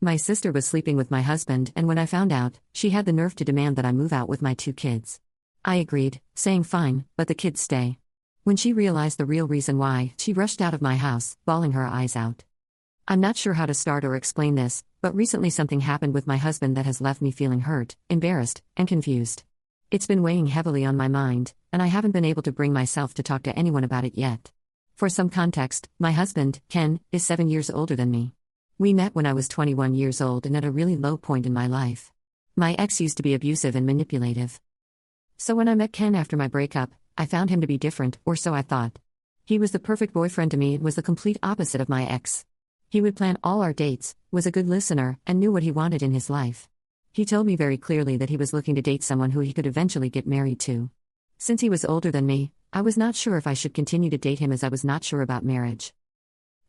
My sister was sleeping with my husband, and when I found out, she had the nerve to demand that I move out with my 2 kids. I agreed, saying fine, but the kids stay. When she realized the real reason why, she rushed out of my house, bawling her eyes out. I'm not sure how to start or explain this, but recently something happened with my husband that has left me feeling hurt, embarrassed, and confused. It's been weighing heavily on my mind, and I haven't been able to bring myself to talk to anyone about it yet. For some context, my husband, Ken, is 7 years older than me. We met when I was 21 years old and at a really low point in my life. My ex used to be abusive and manipulative. So when I met Ken after my breakup, I found him to be different, or so I thought. He was the perfect boyfriend to me and was the complete opposite of my ex. He would plan all our dates, was a good listener, and knew what he wanted in his life. He told me very clearly that he was looking to date someone who he could eventually get married to. Since he was older than me, I was not sure if I should continue to date him as I was not sure about marriage.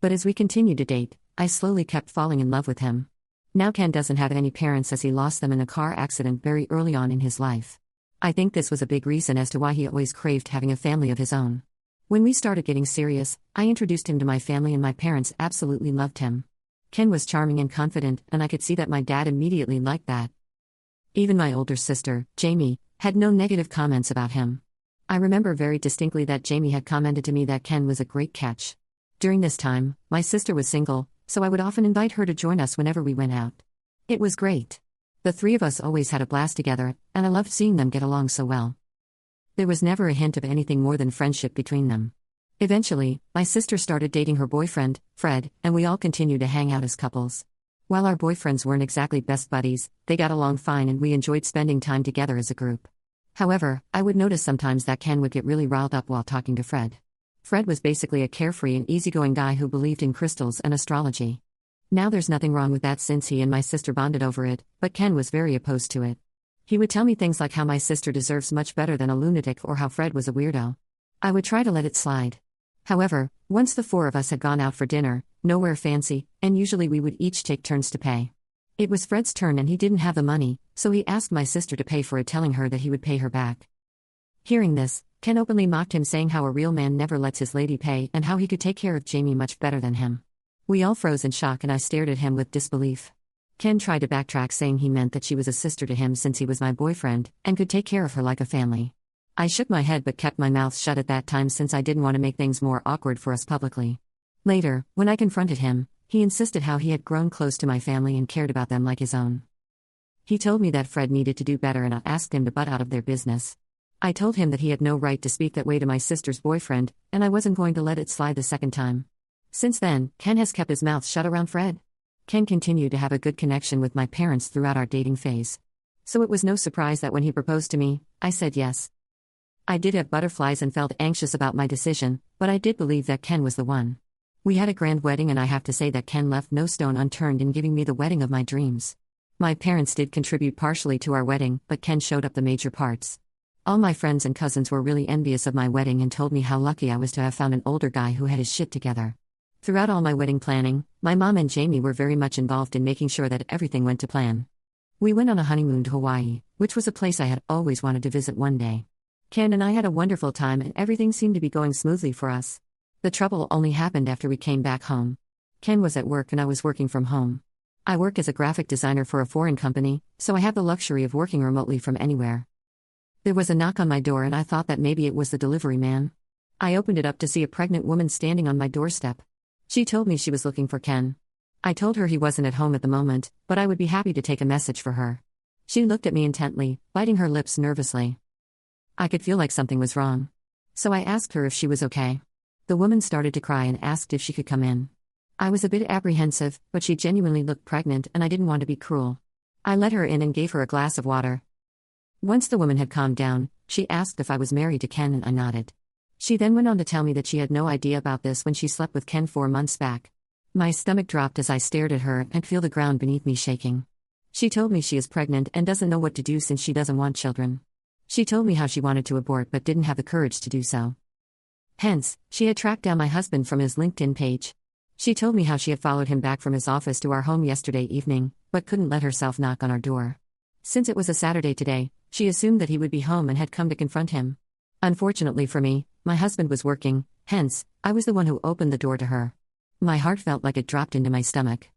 But as we continued to date, I slowly kept falling in love with him. Now Ken doesn't have any parents as he lost them in a car accident very early on in his life. I think this was a big reason as to why he always craved having a family of his own. When we started getting serious, I introduced him to my family and my parents absolutely loved him. Ken was charming and confident, and I could see that my dad immediately liked that. Even my older sister, Jamie, had no negative comments about him. I remember very distinctly that Jamie had commented to me that Ken was a great catch. During this time, my sister was single, so I would often invite her to join us whenever we went out. It was great. The 3 of us always had a blast together, and I loved seeing them get along so well. There was never a hint of anything more than friendship between them. Eventually, my sister started dating her boyfriend, Fred, and we all continued to hang out as couples. While our boyfriends weren't exactly best buddies, they got along fine and we enjoyed spending time together as a group. However, I would notice sometimes that Ken would get really riled up while talking to Fred. Fred was basically a carefree and easygoing guy who believed in crystals and astrology. Now there's nothing wrong with that since he and my sister bonded over it, but Ken was very opposed to it. He would tell me things like how my sister deserves much better than a lunatic or how Fred was a weirdo. I would try to let it slide. However, once the 4 of us had gone out for dinner, nowhere fancy, and usually we would each take turns to pay. It was Fred's turn and he didn't have the money, so he asked my sister to pay for it, telling her that he would pay her back. Hearing this, Ken openly mocked him, saying how a real man never lets his lady pay and how he could take care of Jamie much better than him. We all froze in shock and I stared at him with disbelief. Ken tried to backtrack, saying he meant that she was a sister to him since he was my boyfriend and could take care of her like a family. I shook my head but kept my mouth shut at that time since I didn't want to make things more awkward for us publicly. Later, when I confronted him, he insisted how he had grown close to my family and cared about them like his own. He told me that Fred needed to do better and I asked him to butt out of their business. I told him that he had no right to speak that way to my sister's boyfriend, and I wasn't going to let it slide the second time. Since then, Ken has kept his mouth shut around Fred. Ken continued to have a good connection with my parents throughout our dating phase. So it was no surprise that when he proposed to me, I said yes. I did have butterflies and felt anxious about my decision, but I did believe that Ken was the one. We had a grand wedding and I have to say that Ken left no stone unturned in giving me the wedding of my dreams. My parents did contribute partially to our wedding, but Ken showed up the major parts. All my friends and cousins were really envious of my wedding and told me how lucky I was to have found an older guy who had his shit together. Throughout all my wedding planning, my mom and Jamie were very much involved in making sure that everything went to plan. We went on a honeymoon to Hawaii, which was a place I had always wanted to visit one day. Ken and I had a wonderful time and everything seemed to be going smoothly for us. The trouble only happened after we came back home. Ken was at work and I was working from home. I work as a graphic designer for a foreign company, so I have the luxury of working remotely from anywhere. There was a knock on my door and I thought that maybe it was the delivery man. I opened it up to see a pregnant woman standing on my doorstep. She told me she was looking for Ken. I told her he wasn't at home at the moment, but I would be happy to take a message for her. She looked at me intently, biting her lips nervously. I could feel like something was wrong. So I asked her if she was okay. The woman started to cry and asked if she could come in. I was a bit apprehensive, but she genuinely looked pregnant and I didn't want to be cruel. I let her in and gave her a glass of water. Once the woman had calmed down, she asked if I was married to Ken and I nodded. She then went on to tell me that she had no idea about this when she slept with Ken 4 months back. My stomach dropped as I stared at her and feel the ground beneath me shaking. She told me she is pregnant and doesn't know what to do since she doesn't want children. She told me how she wanted to abort but didn't have the courage to do so. Hence, she had tracked down my husband from his LinkedIn page. She told me how she had followed him back from his office to our home yesterday evening, but couldn't let herself knock on our door. Since it was a Saturday today, she assumed that he would be home and had come to confront him. Unfortunately for me, my husband was working, hence, I was the one who opened the door to her. My heart felt like it dropped into my stomach.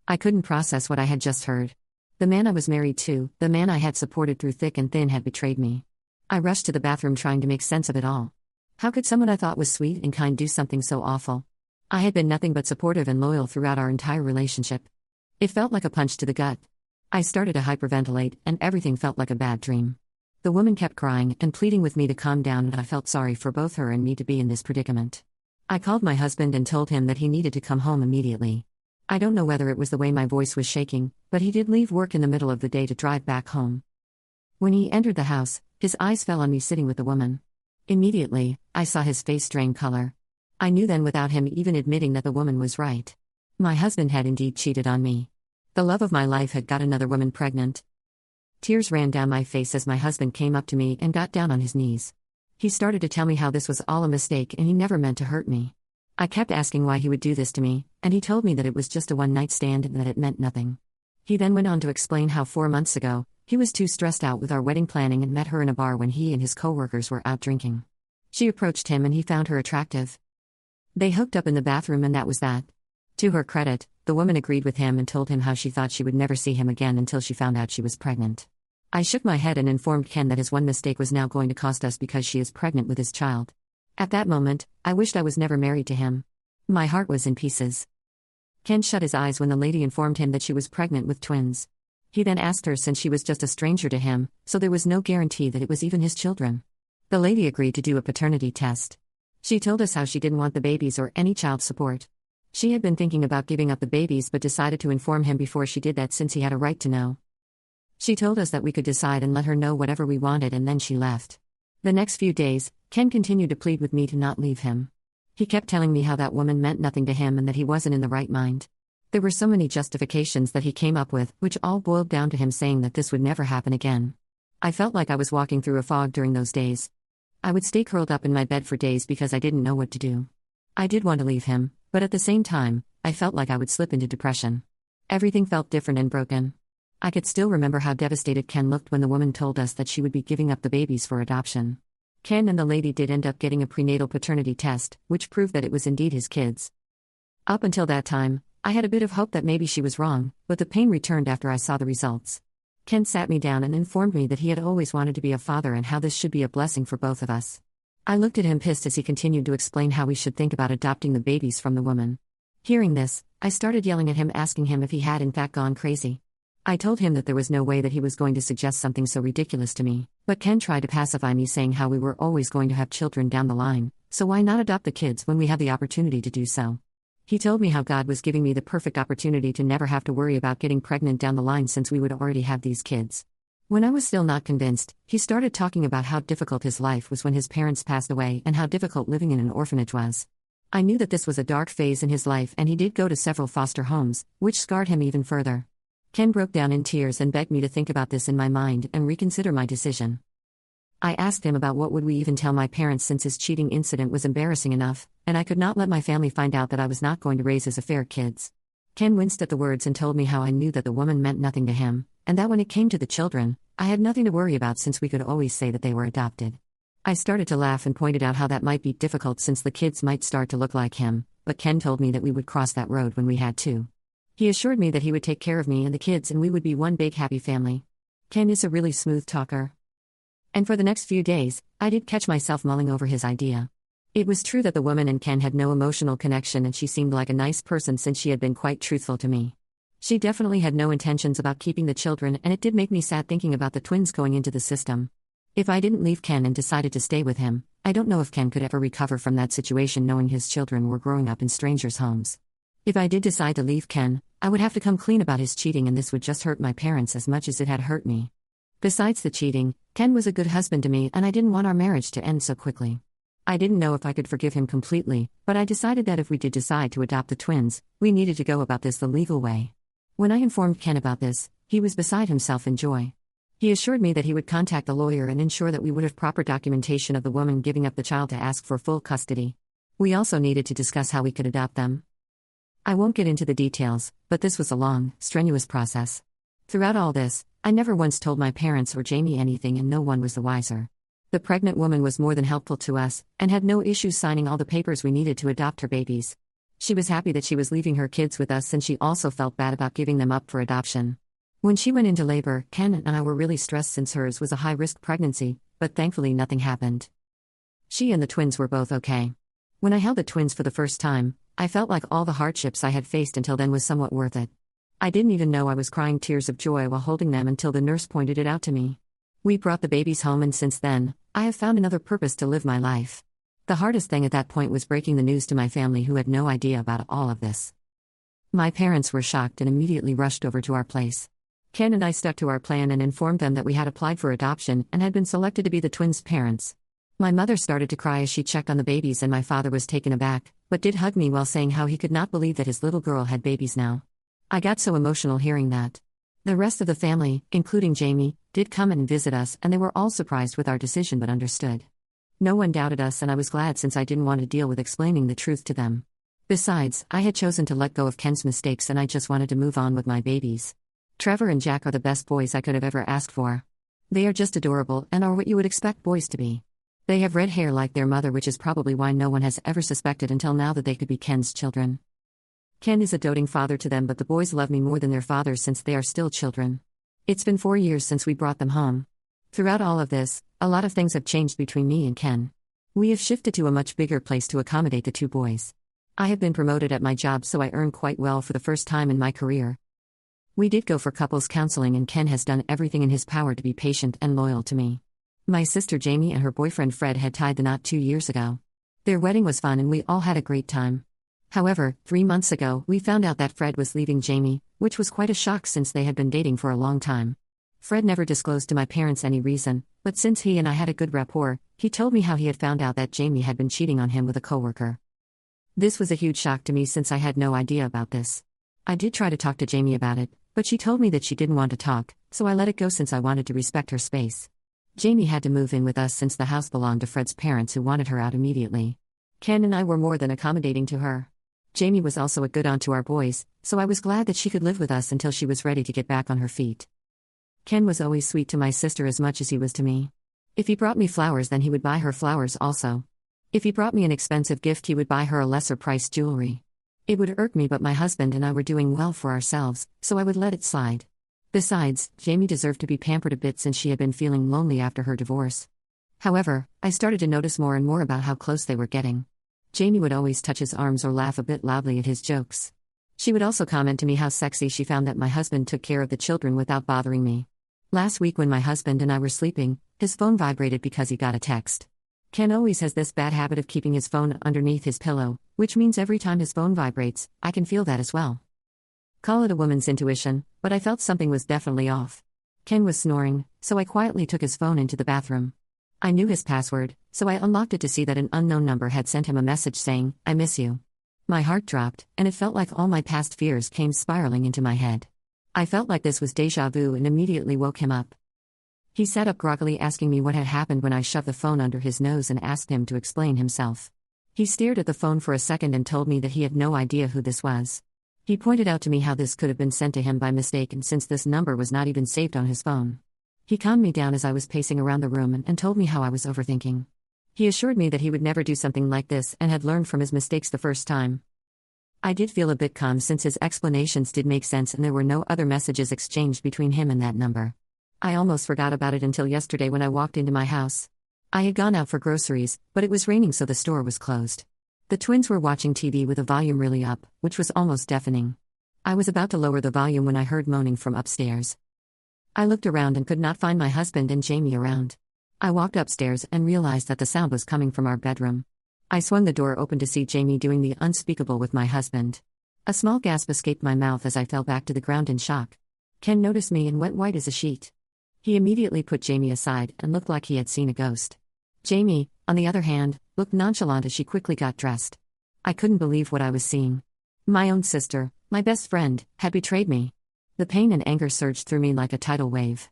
I couldn't process what I had just heard. The man I was married to, the man I had supported through thick and thin, had betrayed me. I rushed to the bathroom trying to make sense of it all. How could someone I thought was sweet and kind do something so awful? I had been nothing but supportive and loyal throughout our entire relationship. It felt like a punch to the gut. I started to hyperventilate, and everything felt like a bad dream. The woman kept crying and pleading with me to calm down, and I felt sorry for both her and me to be in this predicament. I called my husband and told him that he needed to come home immediately. I don't know whether it was the way my voice was shaking, but he did leave work in the middle of the day to drive back home. When he entered the house, his eyes fell on me sitting with the woman. Immediately, I saw his face drain color. I knew then, without him even admitting, that the woman was right. My husband had indeed cheated on me. The love of my life had got another woman pregnant. Tears ran down my face as my husband came up to me and got down on his knees. He started to tell me how this was all a mistake and he never meant to hurt me. I kept asking why he would do this to me, and he told me that it was just a one-night stand and that it meant nothing. He then went on to explain how 4 months ago, he was too stressed out with our wedding planning and met her in a bar when he and his co-workers were out drinking. She approached him and he found her attractive. They hooked up in the bathroom and that was that. To her credit, the woman agreed with him and told him how she thought she would never see him again until she found out she was pregnant. I shook my head and informed Ken that his one mistake was now going to cost us because she is pregnant with his child. At that moment, I wished I was never married to him. My heart was in pieces. Ken shut his eyes when the lady informed him that she was pregnant with twins. He then asked her, since she was just a stranger to him, so there was no guarantee that it was even his children. The lady agreed to do a paternity test. She told us how she didn't want the babies or any child support. She had been thinking about giving up the babies but decided to inform him before she did that, since he had a right to know. She told us that we could decide and let her know whatever we wanted, and then she left. The next few days, Ken continued to plead with me to not leave him. He kept telling me how that woman meant nothing to him and that he wasn't in the right mind. There were so many justifications that he came up with, which all boiled down to him saying that this would never happen again. I felt like I was walking through a fog during those days. I would stay curled up in my bed for days because I didn't know what to do. I did want to leave him, but at the same time, I felt like I would slip into depression. Everything felt different and broken. I could still remember how devastated Ken looked when the woman told us that she would be giving up the babies for adoption. Ken and the lady did end up getting a prenatal paternity test, which proved that it was indeed his kids. Up until that time, I had a bit of hope that maybe she was wrong, but the pain returned after I saw the results. Ken sat me down and informed me that he had always wanted to be a father and how this should be a blessing for both of us. I looked at him pissed as he continued to explain how we should think about adopting the babies from the woman. Hearing this, I started yelling at him, asking him if he had in fact gone crazy. I told him that there was no way that he was going to suggest something so ridiculous to me, but Ken tried to pacify me, saying how we were always going to have children down the line, so why not adopt the kids when we have the opportunity to do so? He told me how God was giving me the perfect opportunity to never have to worry about getting pregnant down the line since we would already have these kids. When I was still not convinced, he started talking about how difficult his life was when his parents passed away and how difficult living in an orphanage was. I knew that this was a dark phase in his life, and he did go to several foster homes, which scarred him even further. Ken broke down in tears and begged me to think about this in my mind and reconsider my decision. I asked him about what would we even tell my parents, since his cheating incident was embarrassing enough, and I could not let my family find out that I was not going to raise as affair kids. Ken winced at the words and told me how I knew that the woman meant nothing to him, and that when it came to the children, I had nothing to worry about since we could always say that they were adopted. I started to laugh and pointed out how that might be difficult since the kids might start to look like him, but Ken told me that we would cross that road when we had to. He assured me that he would take care of me and the kids and we would be one big happy family. Ken is a really smooth talker. And for the next few days, I did catch myself mulling over his idea. It was true that the woman and Ken had no emotional connection, and she seemed like a nice person since she had been quite truthful to me. She definitely had no intentions about keeping the children, and it did make me sad thinking about the twins going into the system. If I didn't leave Ken and decided to stay with him, I don't know if Ken could ever recover from that situation, knowing his children were growing up in strangers' homes. If I did decide to leave Ken, I would have to come clean about his cheating, and this would just hurt my parents as much as it had hurt me. Besides the cheating, Ken was a good husband to me, and I didn't want our marriage to end so quickly. I didn't know if I could forgive him completely, but I decided that if we did decide to adopt the twins, we needed to go about this the legal way. When I informed Ken about this, he was beside himself in joy. He assured me that he would contact a lawyer and ensure that we would have proper documentation of the woman giving up the child to ask for full custody. We also needed to discuss how we could adopt them. I won't get into the details, but this was a long, strenuous process. Throughout all this, I never once told my parents or Jamie anything, and no one was the wiser. The pregnant woman was more than helpful to us, and had no issues signing all the papers we needed to adopt her babies. She was happy that she was leaving her kids with us, and she also felt bad about giving them up for adoption. When she went into labor, Ken and I were really stressed since hers was a high-risk pregnancy, but thankfully nothing happened. She and the twins were both okay. When I held the twins for the first time, I felt like all the hardships I had faced until then was somewhat worth it. I didn't even know I was crying tears of joy while holding them until the nurse pointed it out to me. We brought the babies home, and since then, I have found another purpose to live my life. The hardest thing at that point was breaking the news to my family, who had no idea about all of this. My parents were shocked and immediately rushed over to our place. Ken and I stuck to our plan and informed them that we had applied for adoption and had been selected to be the twins' parents. My mother started to cry as she checked on the babies, and my father was taken aback, but did hug me while saying how he could not believe that his little girl had babies now. I got so emotional hearing that. The rest of the family, including Jamie, did come and visit us, and they were all surprised with our decision but understood. No one doubted us, and I was glad, since I didn't want to deal with explaining the truth to them. Besides, I had chosen to let go of Ken's mistakes, and I just wanted to move on with my babies. Trevor and Jack are the best boys I could have ever asked for. They are just adorable and are what you would expect boys to be. They have red hair like their mother, which is probably why no one has ever suspected until now that they could be Ken's children. Ken is a doting father to them, but the boys love me more than their father since they are still children. It's been 4 years since we brought them home. Throughout all of this, a lot of things have changed between me and Ken. We have shifted to a much bigger place to accommodate the two boys. I have been promoted at my job, so I earn quite well for the first time in my career. We did go for couples counseling, and Ken has done everything in his power to be patient and loyal to me. My sister Jamie and her boyfriend Fred had tied the knot 2 years ago. Their wedding was fun and we all had a great time. However, 3 months ago, we found out that Fred was leaving Jamie, which was quite a shock since they had been dating for a long time. Fred never disclosed to my parents any reason, but since he and I had a good rapport, he told me how he had found out that Jamie had been cheating on him with a coworker. This was a huge shock to me since I had no idea about this. I did try to talk to Jamie about it, but she told me that she didn't want to talk, so I let it go since I wanted to respect her space. Jamie had to move in with us since the house belonged to Fred's parents, who wanted her out immediately. Ken and I were more than accommodating to her. Jamie was also a good aunt to our boys, so I was glad that she could live with us until she was ready to get back on her feet. Ken was always sweet to my sister as much as he was to me. If he brought me flowers, then he would buy her flowers also. If he brought me an expensive gift, he would buy her a lesser-priced jewelry. It would irk me, but my husband and I were doing well for ourselves, so I would let it slide. Besides, Jamie deserved to be pampered a bit since she had been feeling lonely after her divorce. However, I started to notice more and more about how close they were getting. Jamie would always touch his arms or laugh a bit loudly at his jokes. She would also comment to me how sexy she found that my husband took care of the children without bothering me. Last week, when my husband and I were sleeping, his phone vibrated because he got a text. Ken always has this bad habit of keeping his phone underneath his pillow, which means every time his phone vibrates, I can feel that as well. Call it a woman's intuition, but I felt something was definitely off. Ken was snoring, so I quietly took his phone into the bathroom. I knew his password, so I unlocked it to see that an unknown number had sent him a message saying, "I miss you." My heart dropped, and it felt like all my past fears came spiraling into my head. I felt like this was déjà vu and immediately woke him up. He sat up groggily, asking me what had happened when I shoved the phone under his nose and asked him to explain himself. He stared at the phone for a second and told me that he had no idea who this was. He pointed out to me how this could have been sent to him by mistake, and since this number was not even saved on his phone. He calmed me down as I was pacing around the room and told me how I was overthinking. He assured me that he would never do something like this and had learned from his mistakes the first time. I did feel a bit calm since his explanations did make sense and there were no other messages exchanged between him and that number. I almost forgot about it until yesterday when I walked into my house. I had gone out for groceries, but it was raining, so the store was closed. The twins were watching TV with the volume really up, which was almost deafening. I was about to lower the volume when I heard moaning from upstairs. I looked around and could not find my husband and Jamie around. I walked upstairs and realized that the sound was coming from our bedroom. I swung the door open to see Jamie doing the unspeakable with my husband. A small gasp escaped my mouth as I fell back to the ground in shock. Ken noticed me and went white as a sheet. He immediately put Jamie aside and looked like he had seen a ghost. Jamie, on the other hand, looked nonchalant as she quickly got dressed. I couldn't believe what I was seeing. My own sister, my best friend, had betrayed me. The pain and anger surged through me like a tidal wave.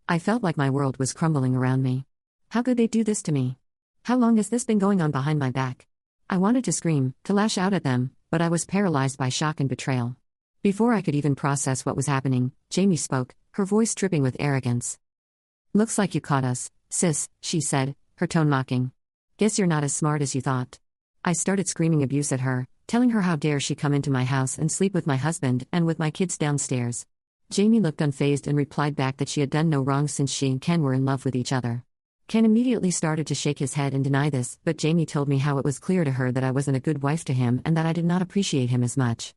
I felt like my world was crumbling around me. How could they do this to me? How long has this been going on behind my back? I wanted to scream, to lash out at them, but I was paralyzed by shock and betrayal. Before I could even process what was happening, Jamie spoke, her voice dripping with arrogance. "Looks like you caught us, sis," she said, her tone mocking. "Guess you're not as smart as you thought." I started screaming abuse at her, telling her how dare she come into my house and sleep with my husband and with my kids downstairs. Jamie looked unfazed and replied back that she had done no wrong since she and Ken were in love with each other. Ken immediately started to shake his head and deny this, but Jamie told me how it was clear to her that I wasn't a good wife to him and that I did not appreciate him as much.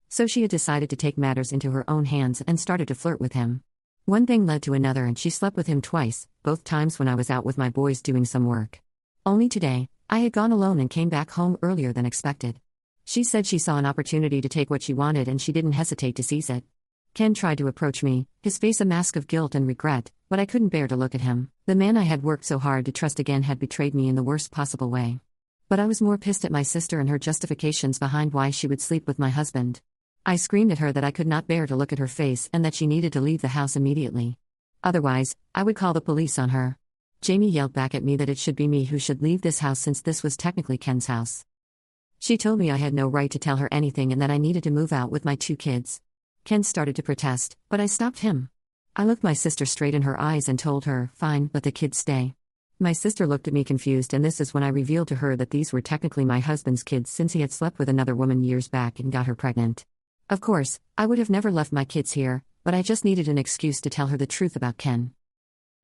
So she had decided to take matters into her own hands and started to flirt with him. One thing led to another and she slept with him twice, both times when I was out with my boys doing some work. Only today, I had gone alone and came back home earlier than expected. She said she saw an opportunity to take what she wanted and she didn't hesitate to seize it. Ken tried to approach me, his face a mask of guilt and regret, but I couldn't bear to look at him. The man I had worked so hard to trust again had betrayed me in the worst possible way. But I was more pissed at my sister and her justifications behind why she would sleep with my husband. I screamed at her that I could not bear to look at her face and that she needed to leave the house immediately. Otherwise, I would call the police on her. Jamie yelled back at me that it should be me who should leave this house since this was technically Ken's house. She told me I had no right to tell her anything and that I needed to move out with my 2 kids. Ken started to protest, but I stopped him. I looked my sister straight in her eyes and told her, "Fine, let the kids stay." My sister looked at me confused, and this is when I revealed to her that these were technically my husband's kids since he had slept with another woman years back and got her pregnant. Of course, I would have never left my kids here, but I just needed an excuse to tell her the truth about Ken.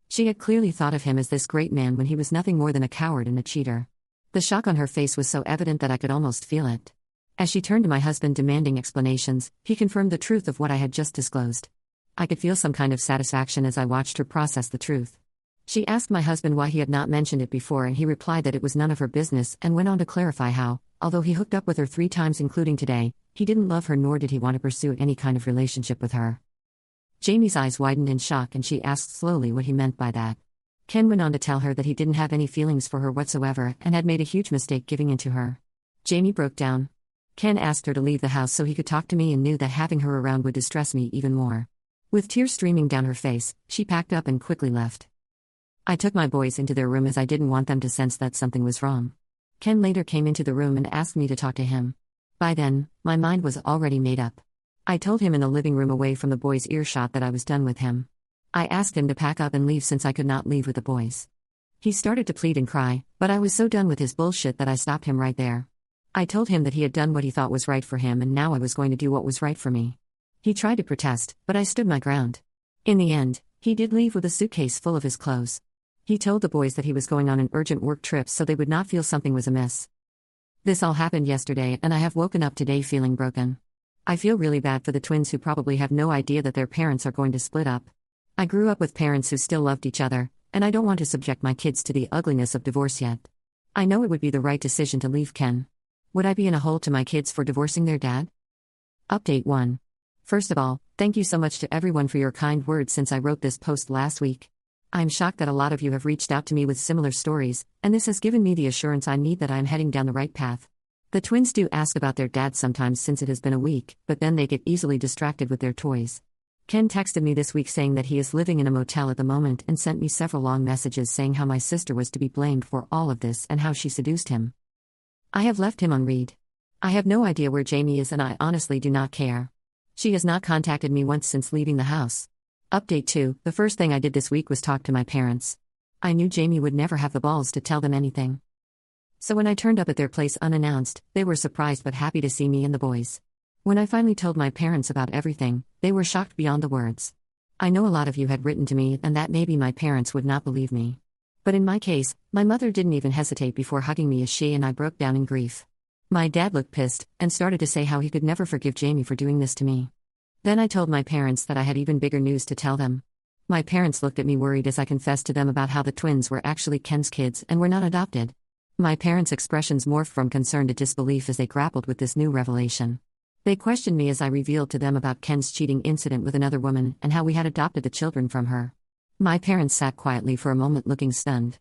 She had clearly thought of him as this great man when he was nothing more than a coward and a cheater. The shock on her face was so evident that I could almost feel it. As she turned to my husband demanding explanations, he confirmed the truth of what I had just disclosed. I could feel some kind of satisfaction as I watched her process the truth. She asked my husband why he had not mentioned it before, and he replied that it was none of her business and went on to clarify how, although he hooked up with her 3 times including today, he didn't love her nor did he want to pursue any kind of relationship with her. Jamie's eyes widened in shock and she asked slowly what he meant by that. Ken went on to tell her that he didn't have any feelings for her whatsoever and had made a huge mistake giving in to her. Jamie broke down. Ken asked her to leave the house so he could talk to me and knew that having her around would distress me even more. With tears streaming down her face, she packed up and quickly left. I took my boys into their room as I didn't want them to sense that something was wrong. Ken later came into the room and asked me to talk to him. By then, my mind was already made up. I told him in the living room away from the boys' earshot that I was done with him. I asked him to pack up and leave since I could not leave with the boys. He started to plead and cry, but I was so done with his bullshit that I stopped him right there. I told him that he had done what he thought was right for him and now I was going to do what was right for me. He tried to protest, but I stood my ground. In the end, he did leave with a suitcase full of his clothes. He told the boys that he was going on an urgent work trip so they would not feel something was amiss. This all happened yesterday and I have woken up today feeling broken. I feel really bad for the twins who probably have no idea that their parents are going to split up. I grew up with parents who still loved each other, and I don't want to subject my kids to the ugliness of divorce yet. I know it would be the right decision to leave Ken. Would I be in a hole to my kids for divorcing their dad? Update 1. First of all, thank you so much to everyone for your kind words since I wrote this post last week. I'm shocked that a lot of you have reached out to me with similar stories, and this has given me the assurance I need that I am heading down the right path. The twins do ask about their dad sometimes since it has been a week, but then they get easily distracted with their toys. Ken texted me this week saying that he is living in a motel at the moment and sent me several long messages saying how my sister was to be blamed for all of this and how she seduced him. I have left him on read. I have no idea where Jamie is and I honestly do not care. She has not contacted me once since leaving the house. Update 2. The first thing I did this week was talk to my parents. I knew Jamie would never have the balls to tell them anything. So when I turned up at their place unannounced, they were surprised but happy to see me and the boys. When I finally told my parents about everything, they were shocked beyond the words. I know a lot of you had written to me and that maybe my parents would not believe me. But in my case, my mother didn't even hesitate before hugging me as she and I broke down in grief. My dad looked pissed and started to say how he could never forgive Jamie for doing this to me. Then I told my parents that I had even bigger news to tell them. My parents looked at me worried as I confessed to them about how the twins were actually Ken's kids and were not adopted. My parents' expressions morphed from concern to disbelief as they grappled with this new revelation. They questioned me as I revealed to them about Ken's cheating incident with another woman and how we had adopted the children from her. My parents sat quietly for a moment looking stunned.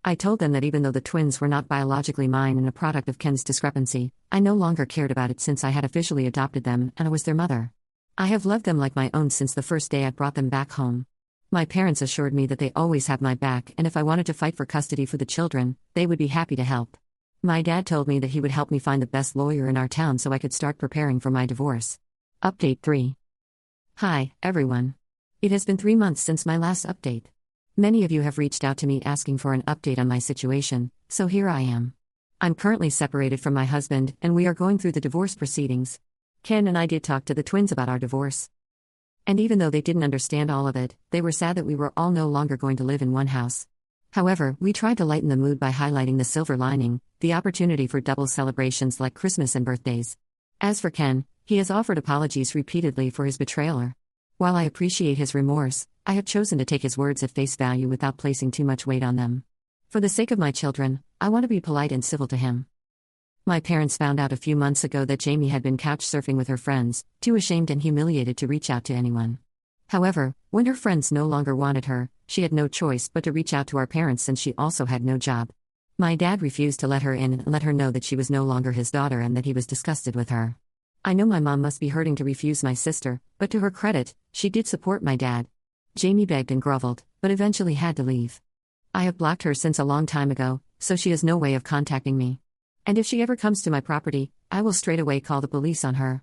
I told them that even though the twins were not biologically mine and a product of Ken's discrepancy, I no longer cared about it since I had officially adopted them and I was their mother. I have loved them like my own since the first day I brought them back home. My parents assured me that they always have my back and if I wanted to fight for custody for the children, they would be happy to help. My dad told me that he would help me find the best lawyer in our town so I could start preparing for my divorce. Update 3. Hi, everyone. It has been 3 months since my last update. Many of you have reached out to me asking for an update on my situation, so here I am. I'm currently separated from my husband, and we are going through the divorce proceedings. Ken and I did talk to the twins about our divorce. And even though they didn't understand all of it, they were sad that we were all no longer going to live in one house. However, we tried to lighten the mood by highlighting the silver lining, the opportunity for double celebrations like Christmas and birthdays. As for Ken, he has offered apologies repeatedly for his betrayal. While I appreciate his remorse, I have chosen to take his words at face value without placing too much weight on them. For the sake of my children, I want to be polite and civil to him. My parents found out a few months ago that Jamie had been couch surfing with her friends, too ashamed and humiliated to reach out to anyone. However, when her friends no longer wanted her, she had no choice but to reach out to our parents since she also had no job. My dad refused to let her in and let her know that she was no longer his daughter and that he was disgusted with her. I know my mom must be hurting to refuse my sister, but to her credit, she did support my dad. Jamie begged and groveled, but eventually had to leave. I have blocked her since a long time ago, so she has no way of contacting me. And if she ever comes to my property, I will straight away call the police on her.